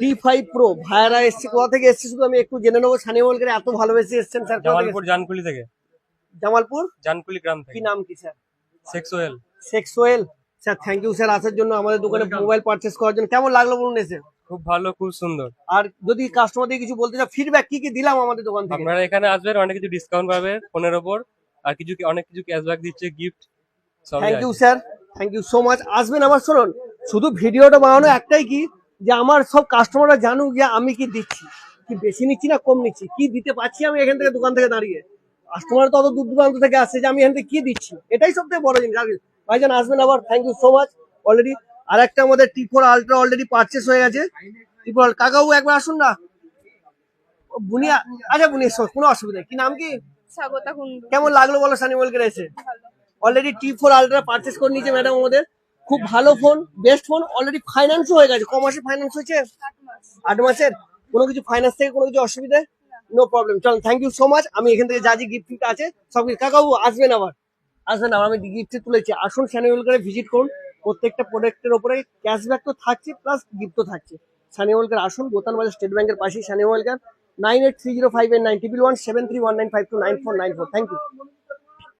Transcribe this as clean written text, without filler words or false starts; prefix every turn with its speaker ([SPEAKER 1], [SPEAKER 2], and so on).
[SPEAKER 1] T5 Pro ভাইরা এসছে, কোথা থেকে এসছে শুধু আমি একটু জেনে নেবো। সানি ওয়েলকার এত ভালোবেসে এসছেন স্যার,
[SPEAKER 2] জামালপুর জানকুলি থেকে।
[SPEAKER 1] জামালপুর
[SPEAKER 2] জানকুলি গ্রাম
[SPEAKER 1] কি
[SPEAKER 2] থেকে।
[SPEAKER 1] নাম কি sir?
[SPEAKER 2] Sheikh Sohel.
[SPEAKER 1] Sheikh Sohel sir, thank you sir আসার জন্য, আমাদের দোকানে মোবাইল পারচেস করার জন্য। কেমন লাগলো বলুন এসে?
[SPEAKER 2] খুব ভালো, খুব সুন্দর।
[SPEAKER 1] আর যদি কাস্টমারদের কিছু বলতে চাও, ফিডব্যাক কি কি দিলাম আমাদের দোকান থেকে?
[SPEAKER 2] আপনারা এখানে আসবেন, অনেক কিছু ডিসকাউন্ট পাবেন ফোনের ওপর, আর কিছু অনেক কিছু ক্যাশব্যাক দিচ্ছে, গিফট সবই
[SPEAKER 1] থ্যাংক
[SPEAKER 2] আছে।
[SPEAKER 1] You sir, thank you so much. আসবেন আবার। শুনুন, শুধু ভিডিওটা বানানো একটাই কি, যে আমার সব কাস্টমাররা জানুক যে আমি কি দিচ্ছি, কি বেশি নিচ্ছি না কম নিচ্ছি, কি দিতে পারছি আমি এখান থেকে দোকান থেকে দাঁড়িয়ে। কাস্টমার তো অত দূর দূরান্ত থেকে আসছে যে আমি এখান থেকে কি দিচ্ছি, এটাই সব থেকে বড় জিনিস। আর ভাইজান আসবেন আবার, thank you so much. Already আর একটা আমাদের T4 Ultra অলরেডি পারচেস হয়ে গেছে। T4 কাকাবু একবার আসুন না। ও বুনিয়া, আচ্ছা বুনিয়া কোনো অসুবিধা নেই। কি নাম কি?
[SPEAKER 3] স্বাগতা কুন্ডু।
[SPEAKER 1] কেমন লাগলো বলো সানি ওয়েলকার এসে? অলরেডি T4 Ultra পারচেস করে নিয়েছে ম্যাডাম আমাদের। খুব ভালো ফোন, বেস্ট ফোন। অলরেডি ফাইন্যান্সও হয়ে গেছে। ক মাসে ফাইন্যান্স হয়েছে?
[SPEAKER 3] 8 মাস।
[SPEAKER 1] 8 মাসের। কোনো কিছু ফাইন্যান্স থেকে কোনো কিছু অসুবিধা? No problem. চল, থ্যাংক ইউ সো মাচ। আমি এখান থেকে যা যে গিফট আছে সব কিছু, কাকাবু আসবেন আবার, আসবেন আবার। আমি গিফট তুলেছি, আসুন সানি ওয়েলকারে ভিজিট করুন। প্রত্যেকটা প্রোডাক্টের উপরে ক্যাশব্যাক তো থাকছে, প্লাস গিফটও থাকছে। সানি ওয়েলকার আসুন, বোতান বাজার স্টেট ব্যাংকের পাশেই সানি ওয়েলকার। 983059 1117319529494। Thank you.